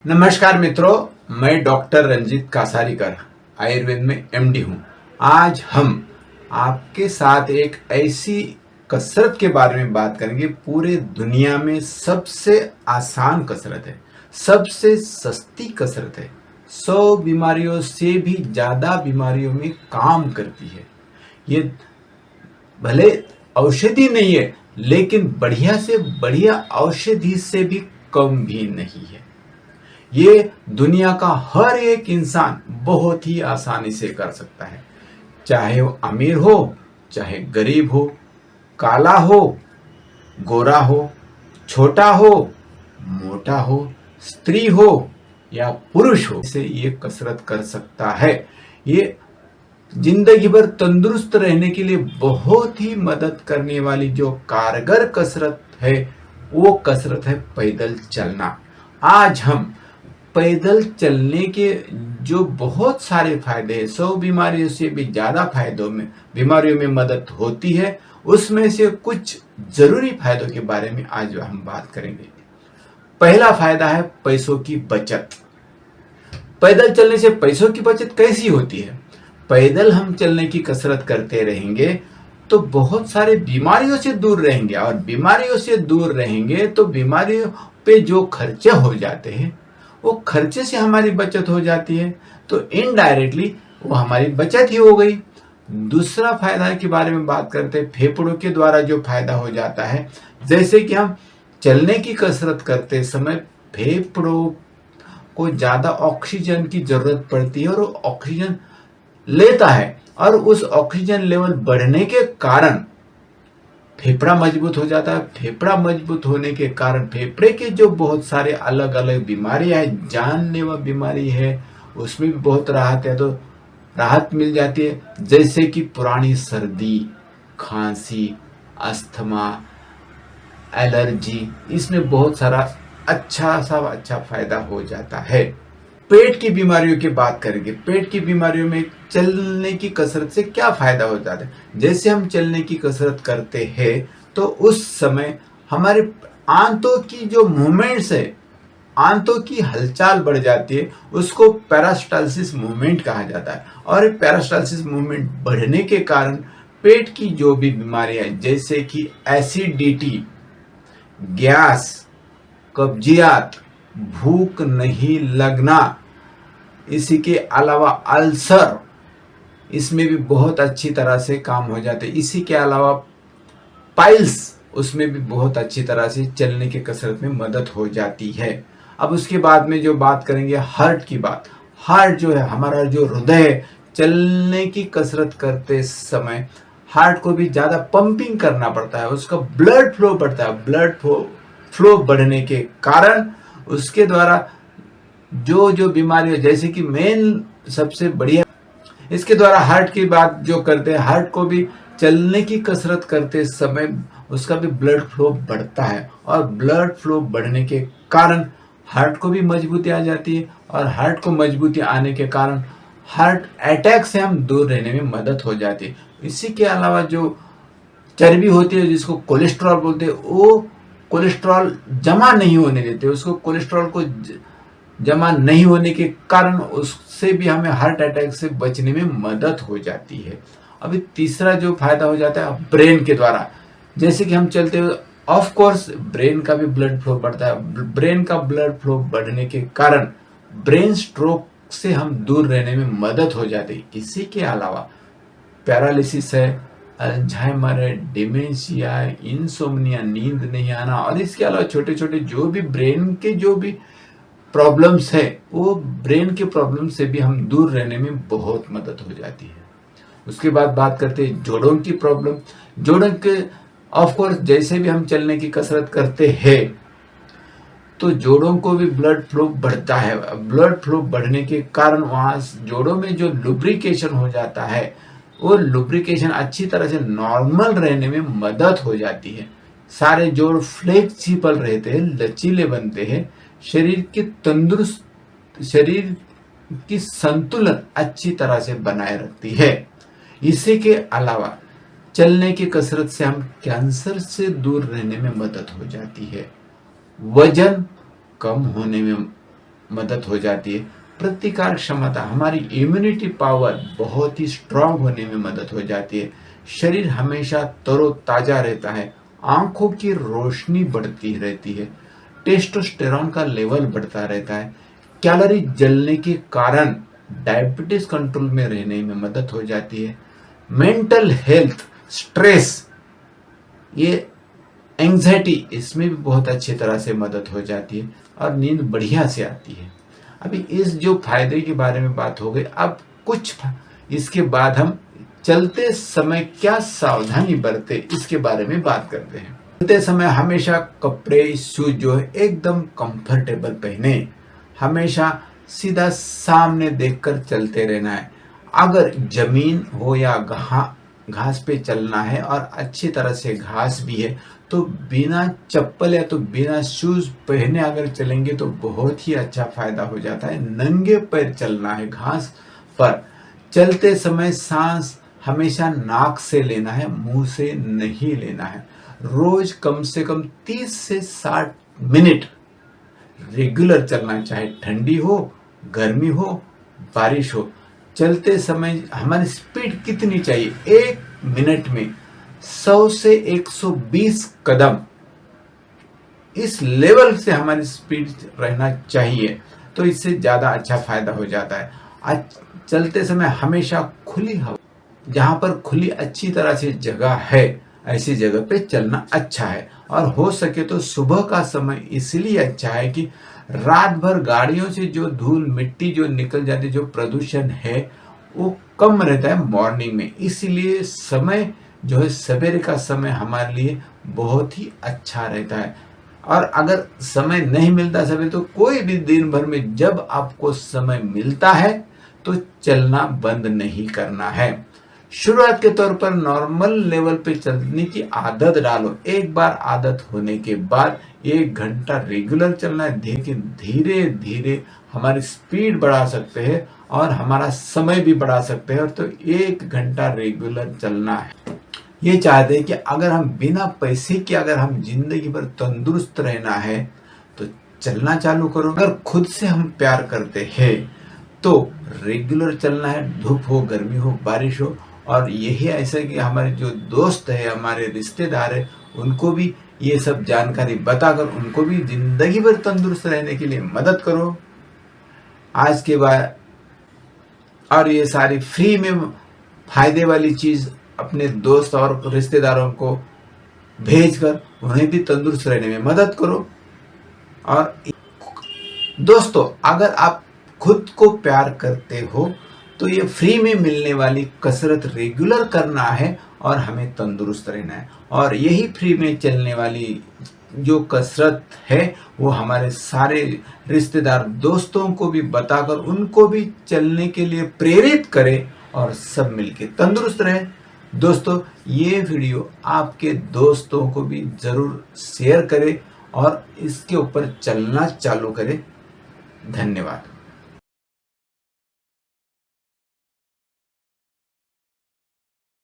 नमस्कार मित्रों, मैं डॉक्टर रंजीत कासारीकर आयुर्वेद में एमडी हूँ। आज हम आपके साथ एक ऐसी कसरत के बारे में बात करेंगे। पूरे दुनिया में सबसे आसान कसरत है, सबसे सस्ती कसरत है, 100 बीमारियों से भी ज्यादा बीमारियों में काम करती है। ये भले औषधि नहीं है, लेकिन बढ़िया से बढ़िया औषधि से भी कम भी नहीं है। ये दुनिया का हर एक इंसान बहुत ही आसानी से कर सकता है, चाहे वो अमीर हो चाहे गरीब हो, काला हो गोरा हो, छोटा हो मोटा हो, स्त्री हो या पुरुष हो, इसे ये कसरत कर सकता है। ये जिंदगी भर तंदुरुस्त रहने के लिए बहुत ही मदद करने वाली जो कारगर कसरत है, वो कसरत है पैदल चलना। आज हम पैदल चलने के जो बहुत सारे फायदे हैं, 100 बीमारियों से भी ज्यादा बीमारियों में मदद होती है, उसमें से कुछ जरूरी फायदों के बारे में आज हम बात करेंगे। पहला फायदा है पैसों की बचत। पैदल चलने से पैसों की बचत कैसी होती है? पैदल हम चलने की कसरत करते रहेंगे तो बहुत सारे बीमारियों से दूर रहेंगे, और बीमारियों से दूर रहेंगे तो बीमारियों पे जो खर्चे हो जाते हैं, वो खर्चे से हमारी बचत हो जाती है, तो इनडायरेक्टली वो हमारी बचत ही हो गई। दूसरा फायदा के बारे में बात करते हैं, फेफड़ों के द्वारा जो फायदा हो जाता है, जैसे कि हम चलने की कसरत करते समय फेफड़ों को ज्यादा ऑक्सीजन की जरूरत पड़ती है, और वो ऑक्सीजन लेता है, और उस ऑक्सीजन लेवल बढ़ने के कारण फेफड़ा मजबूत हो जाता है। फेफड़ा मजबूत होने के कारण फेफड़े के जो बहुत सारे अलग अलग बीमारियां हैं, जानलेवा बीमारी है, उसमें भी बहुत राहत है, तो राहत मिल जाती है। जैसे कि पुरानी सर्दी, खांसी, अस्थमा, एलर्जी, इसमें बहुत सारा अच्छा फायदा हो जाता है। पेट की बीमारियों की बात करेंगे। पेट की बीमारियों में चलने की कसरत से क्या फायदा हो जाता है? जैसे हम चलने की कसरत करते हैं तो उस समय हमारे आंतों की जो मूवमेंट्स है, आंतों की हलचल बढ़ जाती है, उसको पेरिस्टाल्सिस मूवमेंट कहा जाता है। और पेरिस्टाल्सिस मूवमेंट बढ़ने के कारण पेट की जो भी बीमारियां हैं, जैसे कि एसिडिटी, गैस, कब्जियत, भूख नहीं लगना, इसी के अलावा अल्सर, इसमें भी बहुत अच्छी तरह से काम हो जाते हैं। इसी के अलावा पाइल्स, उसमें भी बहुत अच्छी तरह से चलने की कसरत में मदद हो जाती है। अब उसके बाद में जो बात करेंगे हार्ट की बात। हार्ट जो है, हमारा जो हृदय है, चलने की कसरत करते समय हार्ट को भी ज्यादा पंपिंग करना पड़ता है, उसका ब्लड फ्लो बढ़ता है। ब्लड फ्लो बढ़ने के कारण उसके द्वारा जो जो बीमारी, जैसे कि मेन सबसे बढ़िया, इसके द्वारा हार्ट की बात जो करते हैं, हार्ट को भी चलने की कसरत करते समय उसका भी ब्लड फ्लो बढ़ता है, और ब्लड फ्लो बढ़ने के कारण हार्ट को भी मजबूती आ जाती है, और हार्ट को मजबूती आने के कारण हार्ट अटैक से हम दूर रहने में मदद हो जाती है। इसी के अलावा जो चर्बी होती है, जिसको कोलेस्ट्रॉल बोलते हैं, वो कोलेस्ट्रॉल जमा नहीं होने देते, उसको कोलेस्ट्रॉल को जमा नहीं होने के कारण उससे भी हमें हार्ट अटैक से बचने में मदद हो जाती है। अभी तीसरा जो फायदा हो जाता है ब्रेन के द्वारा, जैसे कि हम चलते हुए ऑफ कोर्स ब्रेन का भी ब्लड फ्लो बढ़ता है। ब्रेन का ब्लड फ्लो बढ़ने के कारण ब्रेन स्ट्रोक से हम दूर रहने में मदद हो जाती है। इसी के अलावा पैरालिसिस है, अल्जाइमर है, डिमेंशिया है, इंसोम्निया, नींद नहीं आना, और इसके अलावा छोटे छोटे जो भी ब्रेन के जो भी प्रॉब्लम्स है, वो ब्रेन के प्रॉब्लम से भी हम दूर रहने में बहुत मदद हो जाती है। उसके बाद बात करते हैं जोड़ों की प्रॉब्लम। जोड़ों के ऑफ कोर्स जैसे भी हम चलने की कसरत करते हैं तो जोड़ों को भी ब्लड फ्लो बढ़ता है। ब्लड फ्लो बढ़ने के कारण वहां जोड़ों में जो लुब्रिकेशन हो जाता है, वो लुब्रिकेशन अच्छी तरह से नॉर्मल रहने में मदद हो जाती है। सारे जोड़ फ्लेक्सिबल रहते हैं, लचीले बनते हैं, शरीर की संतुलन अच्छी तरह से बनाए रखती है। इसी के अलावा चलने की कसरत से हम कैंसर से दूर रहने में मदद हो जाती है। वजन कम होने में मदद हो जाती है। प्रतिकार क्षमता, हमारी इम्यूनिटी पावर बहुत ही स्ट्रांग होने में मदद हो जाती है। शरीर हमेशा तरोताजा रहता है। आंखों की रोशनी बढ़ती रहती है। टेस्टोस्टेरॉन का लेवल बढ़ता रहता है। कैलोरी जलने के कारण डायबिटीज कंट्रोल में रहने में मदद हो जाती है। मेंटल हेल्थ, स्ट्रेस, ये एंग्जाइटी, इसमें भी बहुत अच्छी तरह से मदद हो जाती है और नींद बढ़िया से आती है। अभी इस जो फायदे के बारे में बात हो गई, अब कुछ इसके बाद हम चलते समय क्या सावधानी बरते इसके बारे में बात करते हैं। चलते समय हमेशा कपड़े, शूज जो है एकदम कंफर्टेबल पहने। हमेशा सीधा सामने देखकर चलते रहना है। अगर जमीन हो या घास पे चलना है और अच्छी तरह से घास भी है तो बिना चप्पल या तो बिना शूज पहने अगर चलेंगे तो बहुत ही अच्छा फायदा हो जाता है। नंगे पैर चलना है घास पर। चलते समय सांस हमेशा नाक से लेना है, मुंह से नहीं लेना है। रोज कम से कम 30 से 60 मिनट रेगुलर चलना, चाहे ठंडी हो, गर्मी हो, बारिश हो। चलते समय हमारी स्पीड कितनी चाहिए? 1 मिनट में 100 से 120 कदम, इस लेवल से हमारी स्पीड रहना चाहिए, तो इससे ज़्यादा अच्छा फायदा हो जाता है। आज चलते समय हमेशा खुली हवा, जहाँ पर खुली अच्छी तरह से जगह है, ऐसी जगह पे चलना अच्छा है। और हो सके तो सुबह का समय इसलिए अच्छा है कि रात भर गाड़ियों से जो धूल मिट्टी जो निकल जाती है, जो प्रदूषण है वो कम रहता है मॉर्निंग में। इसीलिए समय जो है सवेरे का समय हमारे लिए बहुत ही अच्छा रहता है। और अगर समय नहीं मिलता सवेरे, तो कोई भी दिन भर में जब आपको समय मिलता है तो चलना बंद नहीं करना है। शुरुआत के तौर पर नॉर्मल लेवल पे चलने की आदत डालो। एक बार आदत होने के बाद 1 घंटा रेगुलर चलना है। धीरे धीरे हमारी स्पीड बढ़ा सकते हैं और हमारा समय भी बढ़ा सकते हैं। और तो 1 घंटा रेगुलर चलना है। ये चाहते हैं कि अगर हम बिना पैसे के अगर हम जिंदगी भर तंदुरुस्त रहना है तो चलना चालू करो। अगर खुद से हम प्यार करते हैं तो रेगुलर चलना है, धूप हो, गर्मी हो, बारिश हो। और यही ऐसा कि हमारे जो दोस्त है, हमारे रिश्तेदार है, उनको भी ये सब जानकारी बताकर उनको भी जिंदगी भर तंदुरुस्त रहने के लिए मदद करो। आज के बाद और ये सारी फ्री में फायदे वाली चीज अपने दोस्त और रिश्तेदारों को भेजकर उन्हें भी तंदुरुस्त रहने में मदद करो। और दोस्तों, अगर आप खुद को प्यार करते हो तो ये फ्री में मिलने वाली कसरत रेगुलर करना है और हमें तंदुरुस्त रहना है। और यही फ्री में चलने वाली जो कसरत है वो हमारे सारे रिश्तेदार दोस्तों को भी बताकर उनको भी चलने के लिए प्रेरित करें और सब मिलके तंदुरुस्त रहे। दोस्तों, ये वीडियो आपके दोस्तों को भी जरूर शेयर करें और इसके ऊपर चलना चालू करें। धन्यवाद।